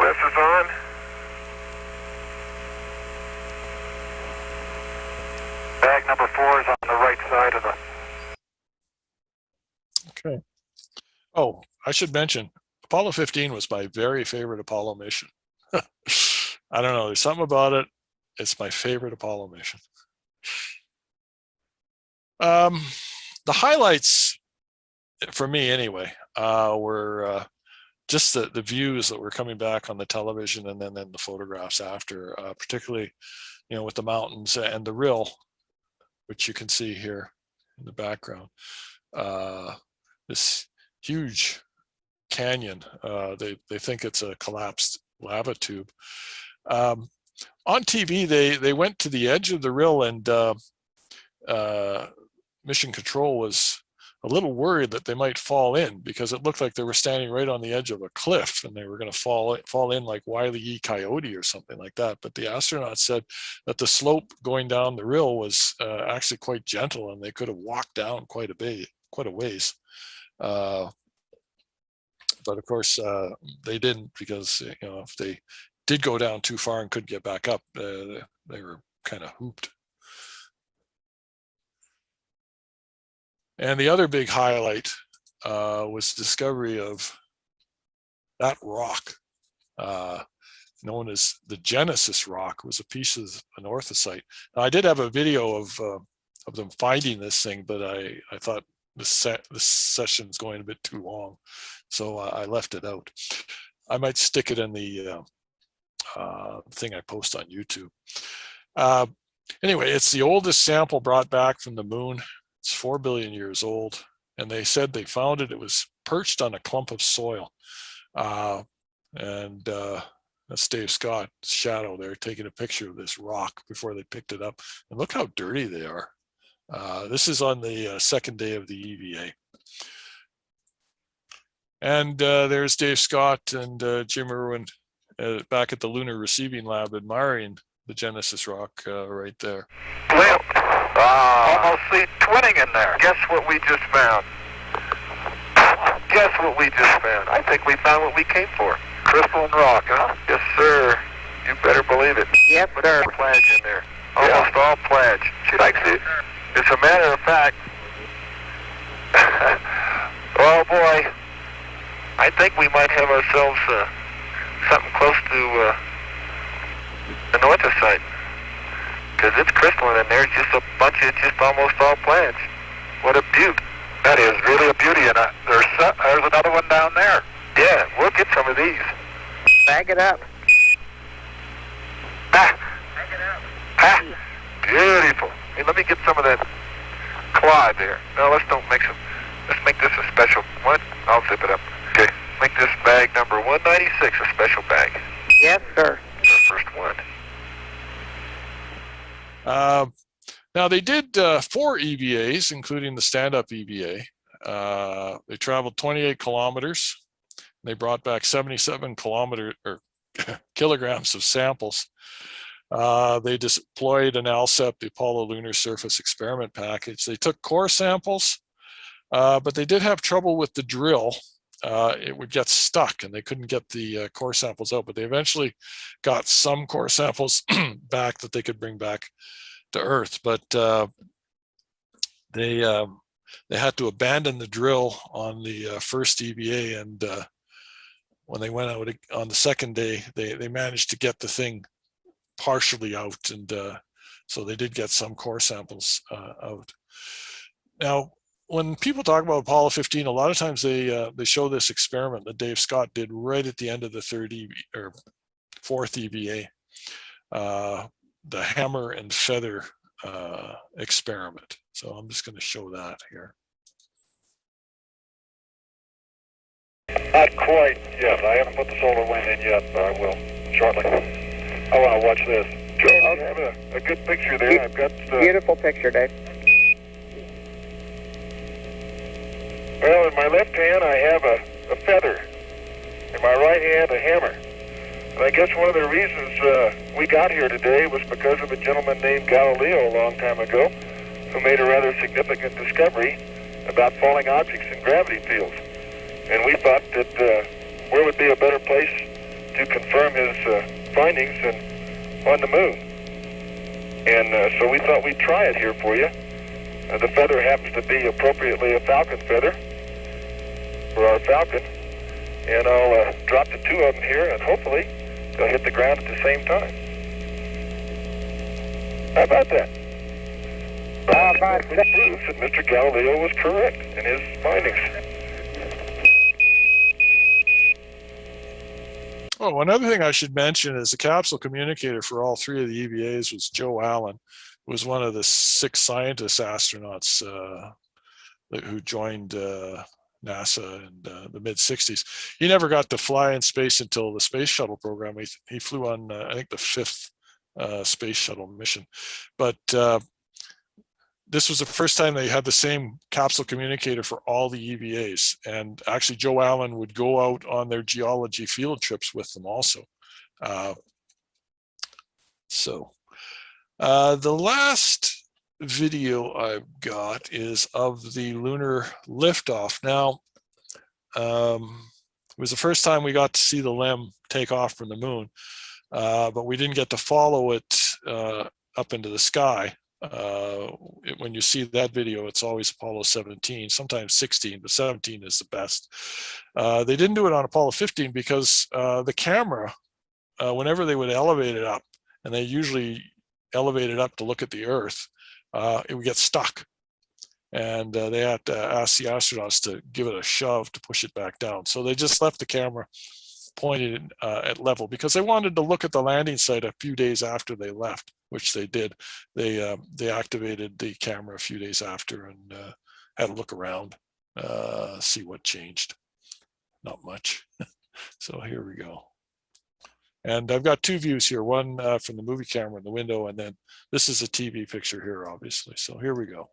C: Lift is on. bag number 4 is on the right side of the...
A: Okay. Oh, I should mention, Apollo 15 was my very favorite Apollo mission. I don't know, there's something about it. It's my favorite Apollo mission. The highlights, for me anyway, were just the views that were coming back on the television, and then the photographs after, particularly, with the mountains and the rill, which you can see here in the background. This huge canyon. They think it's a collapsed lava tube. On TV, they went to the edge of the rill, and Mission Control was a little worried that they might fall in, because it looked like they were standing right on the edge of a cliff and they were going to fall in like Wile E. Coyote or something like that. But the astronauts said that the slope going down the rill was actually quite gentle, and they could have walked down quite a ways. But of course, they didn't, because if they did go down too far and couldn't get back up, they were kind of hooped. And the other big highlight was discovery of that rock, known as the Genesis rock. It was a piece of anorthosite. Now, I did have a video of them finding this thing, but I thought this session is going a bit too long, so I left it out. I might stick it in the thing I post on YouTube. Anyway, it's the oldest sample brought back from the moon. It's 4 billion years old, and they said they found it. It was perched on a clump of soil, and that's Dave Scott's shadow there, taking a picture of this rock before they picked it up. And look how dirty they are. This is on the second day of the EVA. And there's Dave Scott and Jim Irwin back at the Lunar Receiving Lab admiring the Genesis rock right there.
C: Almost see twinning in there. Guess what we just found? Guess what we just found? I think we found what we came for. Crystalline rock, huh? Yes, sir. You better believe it.
E: Yep, sir.
C: Plage in there. Almost all plage. She likes it. As a matter of fact, oh boy, I think we might have ourselves something close to an orthosite. Because it's crystalline, and there's just a bunch of just almost all plants. What a beaut. That is really a beauty, and there's another one down there. Yeah, we'll get some of these.
E: Bag it up.
C: Beautiful. Hey, let me get some of that clod there. No, let's make this a special one. I'll zip it up. Okay, make this bag number 196 a special bag.
E: Yes, sir.
C: Our first one.
A: Now, they did 4 EVAs, including the stand-up EVA. They traveled 28 kilometers. They brought back 77 kilograms of samples. They deployed an ALSEP, the Apollo Lunar Surface Experiment Package. They took core samples, but they did have trouble with the drill. It would get stuck, and they couldn't get the core samples out, but they eventually got some core samples back that they could bring back to Earth. But they had to abandon the drill on the first EVA, and when they went out on the second day, they managed to get the thing partially out, and so they did get some core samples out. Now, when people talk about Apollo 15, a lot of times they show this experiment that Dave Scott did right at the end of the fourth EVA, the hammer and feather experiment. So I'm just going to show that here.
C: Not quite yet. I haven't put the solar wind in yet, but I will shortly. I want to watch this. Sure, I have a good picture there. I've got
E: Beautiful picture, Dave.
C: Well, in my left hand I have a feather. In my right hand a hammer. And I guess one of the reasons we got here today was because of a gentleman named Galileo a long time ago, who made a rather significant discovery about falling objects in gravity fields. And we thought that where would be a better place to confirm his findings than on the moon. And so we thought we'd try it here for you. The feather happens to be appropriately a falcon feather for our falcon. And I'll drop the two of them here, and hopefully they'll hit the ground at the same time. How about that? It proves that Mr. Galileo was correct in his findings.
A: Oh, one other thing I should mention is the capsule communicator for all three of the EVAs was Joe Allen, who was one of the 6 scientist astronauts who joined NASA in the mid-60s. He never got to fly in space until the space shuttle program. He flew on, I think, the 5th space shuttle mission. But this was the first time they had the same capsule communicator for all the EVAs. And actually, Joe Allen would go out on their geology field trips with them also. The last video I've got is of the lunar liftoff. Now, it was the first time we got to see the LEM take off from the moon, but we didn't get to follow it up into the sky. When you see that video, it's always Apollo 17, sometimes 16, but 17 is the best. They didn't do it on Apollo 15 because the camera, whenever they would elevate it up, and they usually elevate it up to look at the Earth, it would get stuck. And they had to ask the astronauts to give it a shove to push it back down. So they just left the camera pointed at level because they wanted to look at the landing site a few days after they left, which they did. They activated the camera a few days after and had a look around, see what changed. Not much. So here we go. And I've got 2 views here, one from the movie camera in the window, and then this is a TV picture here, obviously. So here we go.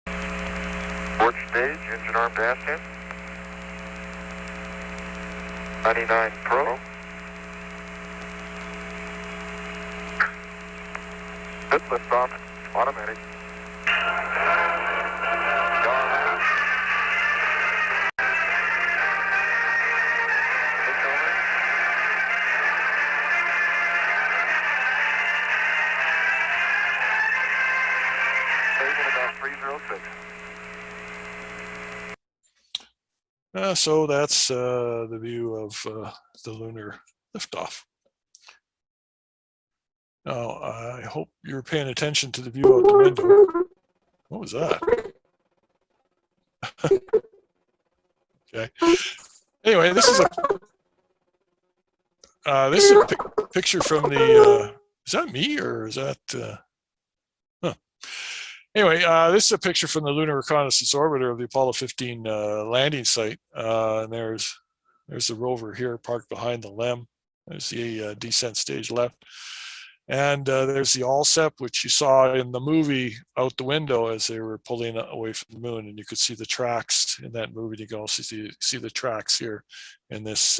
C: Port stage, engine arm dash in. 99 Pro. Good lift off, automatic. About 306.
A: So that's the view of the lunar liftoff. Now, I hope you're paying attention to the view out the window. What was that? Okay. Anyway, this is a picture from the. Is that me or is that? Anyway, this is a picture from the Lunar Reconnaissance Orbiter of the Apollo 15 landing site. And there's the rover here parked behind the LEM. There's the descent stage left. And there's the ALSEP, which you saw in the movie out the window as they were pulling away from the moon. And you could see the tracks in that movie. You can also see the tracks here in this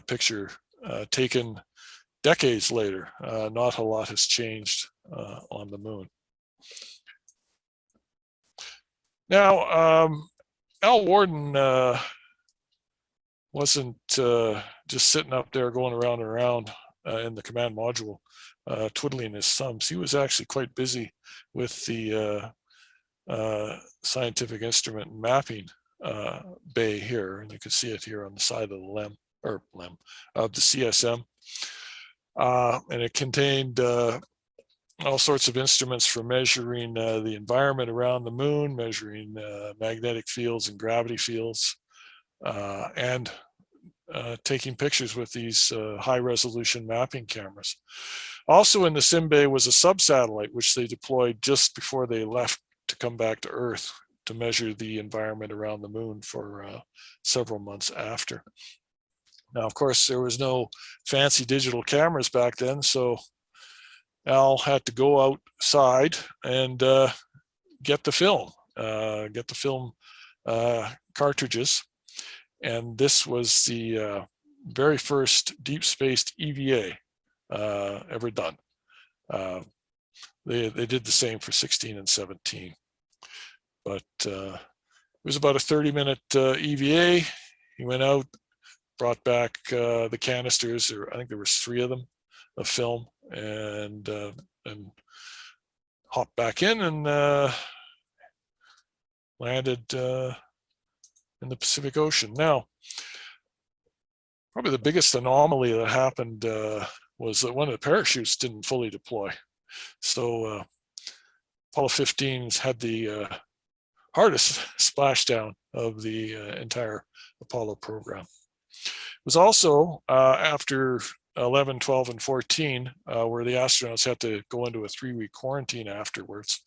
A: picture taken decades later. Not a lot has changed on the moon. Now, Al Warden wasn't just sitting up there going around and around in the command module twiddling his thumbs. He was actually quite busy with the scientific instrument mapping bay here, and you can see it here on the side of the LEM of the CSM, and it contained all sorts of instruments for measuring the environment around the moon, measuring magnetic fields and gravity fields, and taking pictures with these high-resolution mapping cameras. Also in the sim bay was a sub-satellite, which they deployed just before they left to come back to Earth to measure the environment around the moon for several months after. Now, of course, there was no fancy digital cameras back then, so Al had to go outside and get the film cartridges. And this was the very first deep-spaced EVA ever done. They did the same for 16 and 17. But it was about a 30-minute EVA. He went out, brought back the canisters, or I think there was 3 of them, of film, and hopped back in and landed in the Pacific Ocean. Now, probably the biggest anomaly that happened was that one of the parachutes didn't fully deploy. So Apollo 15's had the hardest splashdown of the entire Apollo program. It was also after 11, 12, and 14, where the astronauts had to go into a 3-week quarantine afterwards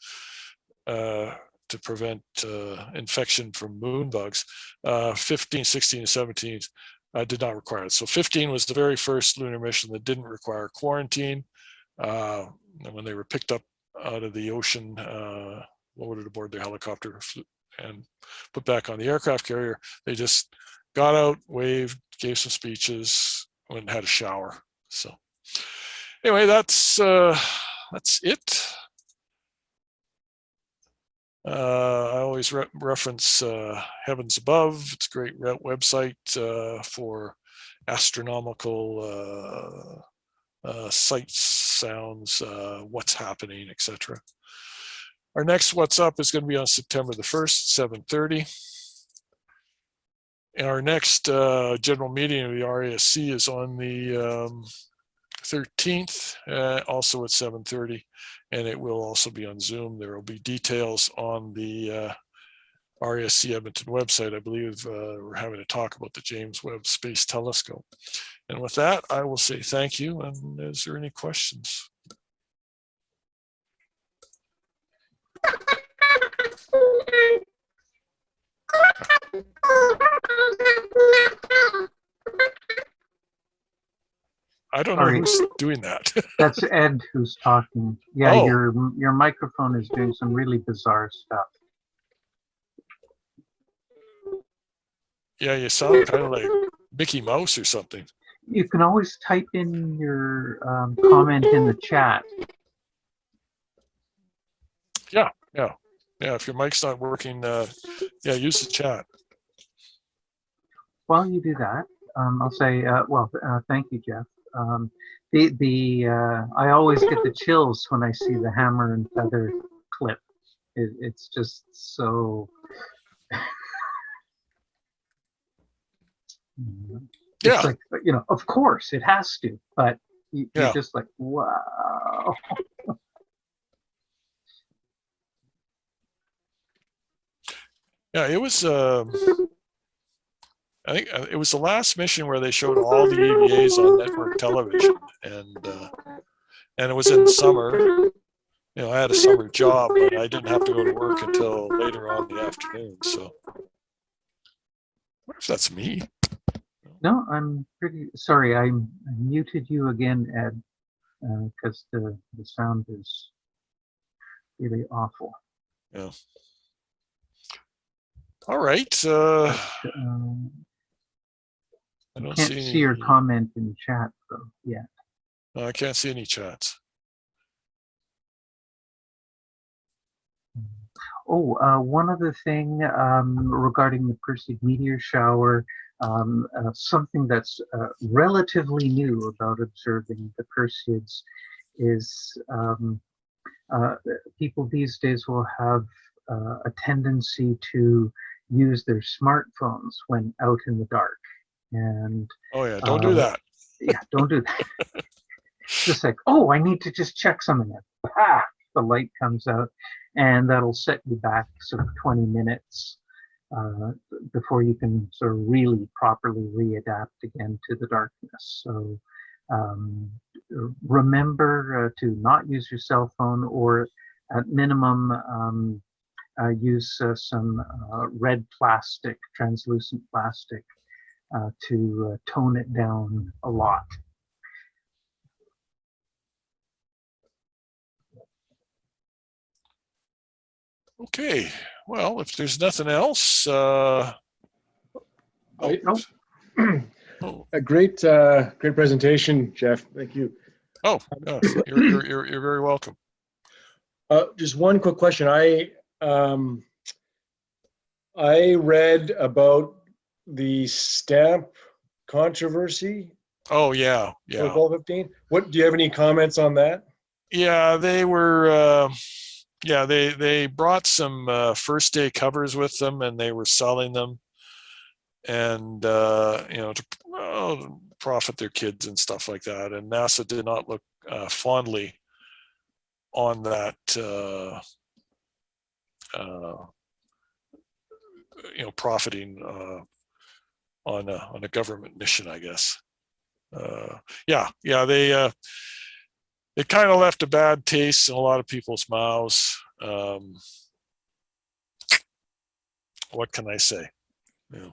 A: to prevent infection from moon bugs. 15, 16, and 17 did not require it. So 15 was the very first lunar mission that didn't require quarantine. And when they were picked up out of the ocean, loaded aboard their helicopter and put back on the aircraft carrier, they just got out, waved, gave some speeches, went and had a shower. So anyway, that's it. I always reference Heavens Above. It's a great website for astronomical sights, sounds, what's happening, etc. Our next What's Up is going to be on September the 1st, 7:30. And our next general meeting of the RASC is on the 13th, also at 7:30, and it will also be on Zoom. There will be details on the RASC Edmonton website. I believe we're having a talk about the James Webb Space Telescope. And with that, I will say thank you. And is there any questions? I don't know who's doing that.
D: That's Ed who's talking. Yeah,
A: Oh.
D: your microphone is doing some really bizarre stuff.
A: Yeah, you sound kind of like Mickey Mouse or something.
D: You can always type in your comment in the chat.
A: Yeah, if your mic's not working, yeah, use the chat.
D: While you do that, I'll say, thank you, Jeff. I always get the chills when I see the hammer and feather clip. It's just so.
A: Yeah.
D: It's like, of course it has to, but you're
A: Yeah.
D: just like, wow.
A: Yeah, it was. I think it was the last mission where they showed all the EVAs on network television, and it was in the summer. I had a summer job, but I didn't have to go to work until later on in the afternoon. So, what if that's me?
D: No, I'm pretty sorry. I muted you again, Ed, because the sound is really awful.
A: Yeah. All right. I don't
D: can't see your comment in the chat though yet.
A: No, I can't see any chats.
D: Oh, one other thing regarding the Perseid meteor shower, something that's relatively new about observing the Perseids is people these days will have a tendency to use their smartphones when out in the dark. And
A: oh yeah, don't do that.
D: Yeah, don't do that. Just like, oh, I need to just check something. Ah, the light comes out, and that'll set you back sort of 20 minutes before you can sort of really properly readapt again to the darkness. So remember to not use your cell phone, or at minimum use some red plastic, translucent plastic, to tone it down a lot.
A: Okay, well, if there's nothing else,
F: A great presentation, Jeff. Thank you.
A: Oh, yeah, you're very welcome.
F: Just one quick question. I read about the stamp controversy
A: Oh, yeah,
F: for
A: yeah.
F: 12, 15? What, do you have any comments on that?
A: Yeah, they were, yeah, they brought some first day covers with them and they were selling them and, to profit their kids and stuff like that. And NASA did not look fondly on that, profiting on a government mission, I guess. Yeah, they kind of left a bad taste in a lot of people's mouths. What can I say? Yeah.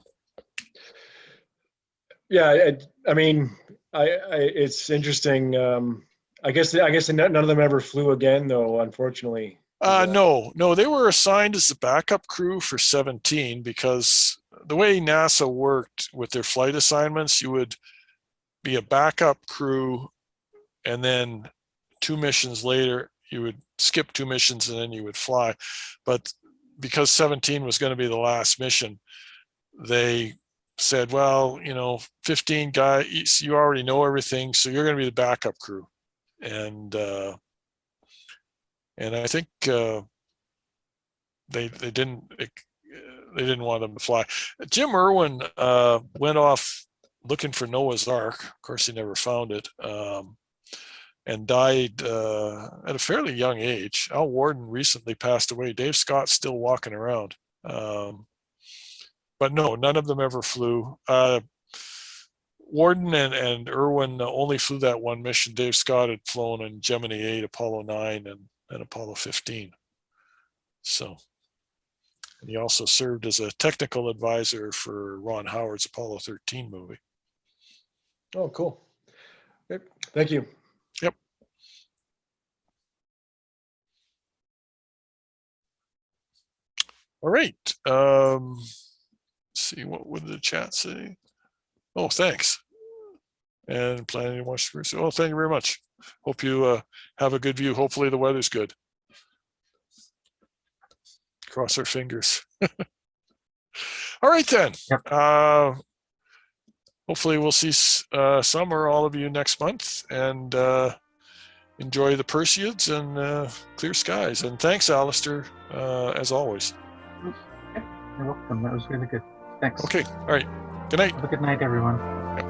F: Yeah, I mean, it's interesting. I guess none of them ever flew again, though, unfortunately.
A: No, they were assigned as the backup crew for 17 because the way NASA worked with their flight assignments, you would be a backup crew and then 2 missions later, you would skip 2 missions and then you would fly. But because 17 was going to be the last mission, they said, well, 15 guys, you already know everything, so you're going to be the backup crew. And I think they didn't want them to fly. Jim Irwin went off looking for Noah's Ark. Of course, he never found it, and died at a fairly young age. Al Warden recently passed away. Dave Scott's still walking around. But no, none of them ever flew. Warden and Irwin only flew that one mission. Dave Scott had flown in Gemini 8, Apollo 9, and Apollo 15. So, and he also served as a technical advisor for Ron Howard's Apollo 13 movie.
F: Oh, cool. Yep. Thank you.
A: Yep. All right. See, what would the chat say? Oh, thanks. And planning to watch the Oh, thank you very much. Hope you have a good view. Hopefully the weather's good. Cross our fingers. All right then.
D: Yep.
A: Hopefully we'll see some or all of you next month, and enjoy the Perseids and clear skies. And thanks, Alistair, as always.
D: You're welcome. That was really good. Thanks.
A: Okay. All right. Good night.
D: Have a good night, everyone.
A: Yep.